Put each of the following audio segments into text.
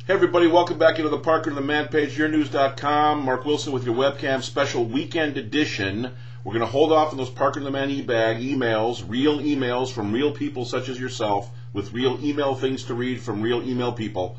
Hey everybody, welcome back into the Parker and the Man page, yournews.com. Mark Wilson with your webcam special weekend edition. We're going to hold off on those Parker and the Man e-bag emails, real emails from real people such as yourself, with real email things to read from real email people.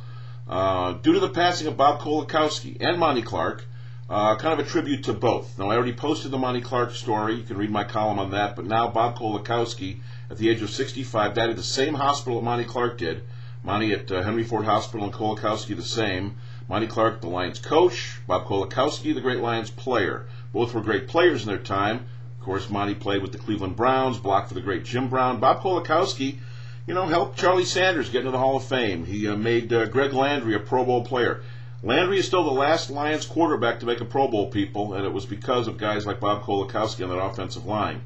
Due to the passing of Bob Kowalkowski and Monty Clark, kind of a tribute to both. Now, I already posted the Monty Clark story. You can read my column on that. But now Bob Kowalkowski, at the age of 65, died at the same hospital that Monty Clark did. Monty at Henry Ford Hospital and Kowalkowski the same. Monty Clark, the Lions coach. Bob Kowalkowski, the great Lions player. Both were great players in their time. Of course, Monty played with the Cleveland Browns, blocked for the great Jim Brown. Bob Kowalkowski, helped Charlie Sanders get into the Hall of Fame. He made Greg Landry a Pro Bowl player. Landry is still the last Lions quarterback to make a Pro Bowl, people, and it was because of guys like Bob Kowalkowski on that offensive line.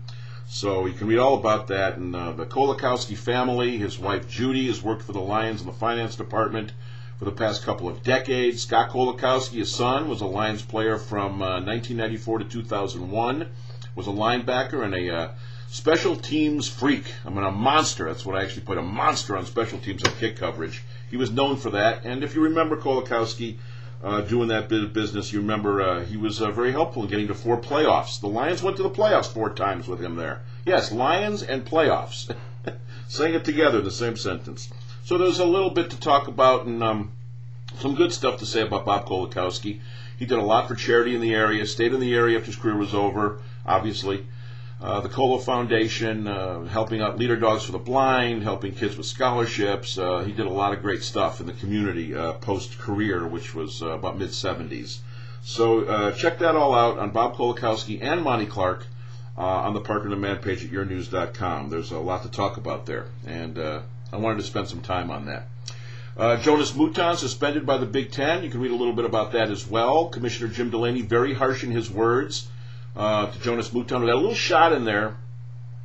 So you can read all about that. And the Kowalkowski family, his wife Judy, has worked for the Lions in the finance department for the past couple of decades. Scott Kowalkowski, his son, was a Lions player from 1994 to 2001, was a linebacker and a special teams freak. I mean, a monster. That's what I actually put, a monster on special teams and kick coverage. He was known for that. And if you remember Kowalkowski doing that bit of business, you remember he was very helpful in getting to 4 playoffs. The Lions went to the playoffs 4 times with him there. Yes, Lions and playoffs. Saying it together in the same sentence. So there's a little bit to talk about and some good stuff to say about Bob Kowalkowski. He did a lot for charity in the area, stayed in the area after his career was over, obviously. The Colo Foundation, helping out Leader Dogs for the Blind, helping kids with scholarships. He did a lot of great stuff in the community post-career, which was about mid-70s. So check that all out on Bob Kowalkowski and Monty Clark on the Parker and the Man page at yournews.com. There's a lot to talk about there, and I wanted to spend some time on that. Jonas Mouton suspended by the Big Ten. You can read a little bit about that as well. Commissioner Jim Delaney, very harsh in his words to Jonas Mouton. We got a little shot in there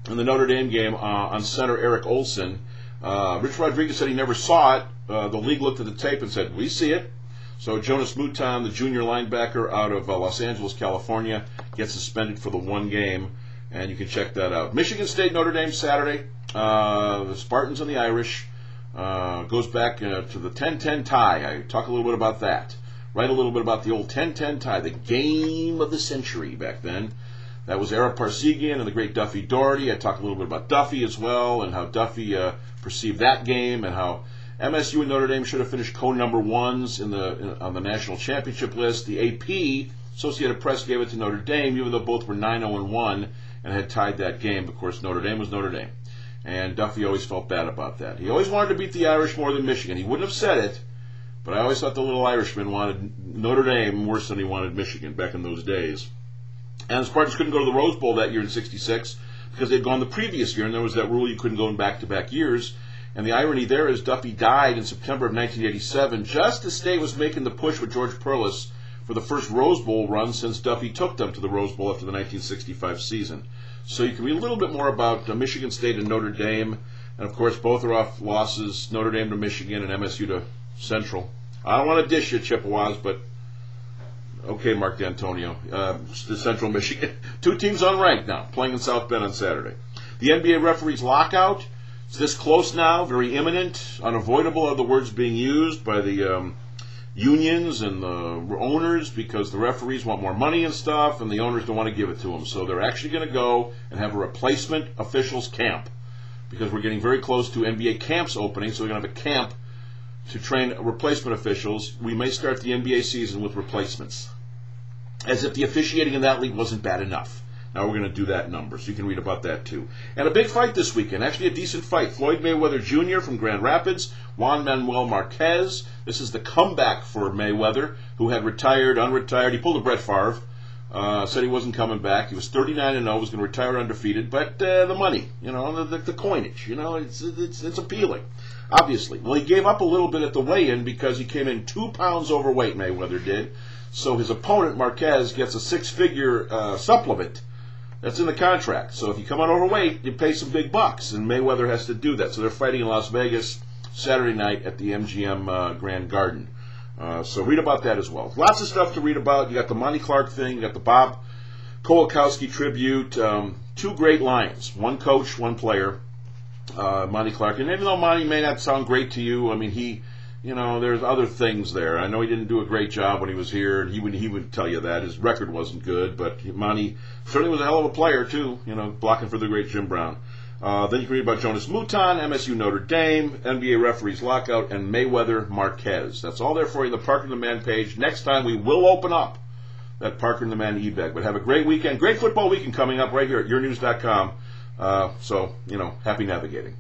in the Notre Dame game on center Eric Olson. Rich Rodriguez said he never saw it. The league looked at the tape and said, we see it. So Jonas Mouton, the junior linebacker out of Los Angeles, California, gets suspended for the 1 game, and you can check that out. Michigan State, Notre Dame Saturday. The Spartans and the Irish. Goes back to the 10-10 tie. I talk a little bit about that. Write a little bit about the old 10-10 tie, the game of the century back then. That was Ara Parsegian and the great Duffy Daugherty. I talk a little bit about Duffy as well and how Duffy perceived that game and how MSU and Notre Dame should have finished co-number ones on the national championship list. The AP, Associated Press, gave it to Notre Dame, even though both were 9-0-1 and had tied that game. Of course, Notre Dame was Notre Dame. And Duffy always felt bad about that. He always wanted to beat the Irish more than Michigan. He wouldn't have said it, but I always thought the little Irishman wanted Notre Dame worse than he wanted Michigan back in those days. And the Spartans couldn't go to the Rose Bowl that year in '66 because they'd gone the previous year, and there was that rule you couldn't go in back-to-back years. And the irony there is Duffy died in September of 1987, just as State was making the push with George Perlis for the first Rose Bowl run since Duffy took them to the Rose Bowl after the 1965 season. So you can read a little bit more about Michigan State and Notre Dame. And, of course, both are off losses, Notre Dame to Michigan and MSU to Central. I don't want to dish you, Chippewas, but okay, Mark D'Antonio, the Central Michigan. 2 teams unranked now, playing in South Bend on Saturday. The NBA referees lockout. It's this close now, very imminent, unavoidable are the words being used by the unions and the owners because the referees want more money and stuff, and the owners don't want to give it to them. So they're actually going to go and have a replacement officials camp because we're getting very close to NBA camps opening, so we're going to have a camp to train replacement officials. We may start the NBA season with replacements. As if the officiating in that league wasn't bad enough. Now we're going to do that number, so you can read about that too. And a big fight this weekend, actually a decent fight. Floyd Mayweather Jr. from Grand Rapids, Juan Manuel Marquez. This is the comeback for Mayweather, who had retired, unretired. He pulled a Brett Favre, said he wasn't coming back. He was 39-0, was going to retire undefeated, but the money, the coinage, it's appealing. Obviously. Well, he gave up a little bit at the weigh-in because he came in 2 pounds overweight, Mayweather did. So his opponent, Marquez, gets a 6-figure supplement. That's in the contract. So if you come out overweight, you pay some big bucks, and Mayweather has to do that. So they're fighting in Las Vegas Saturday night at the MGM Grand Garden. So read about that as well. Lots of stuff to read about. You got the Monty Clark thing. You got the Bob Kowalkowski tribute. 2 great Lions. 1 coach, 1 player. Monty Clark. And even though Monty may not sound great to you, I mean, he there's other things there. I know he didn't do a great job when he was here, and he would tell you that. His record wasn't good, but Monty certainly was a hell of a player, too, blocking for the great Jim Brown. Then you can read about Jonas Mouton, MSU Notre Dame, NBA referees lockout, and Mayweather Marquez. That's all there for you in the Parker and the Man page. Next time we will open up that Parker and the Man e-bag. But have a great weekend. Great football weekend coming up right here at yournews.com. So, happy navigating.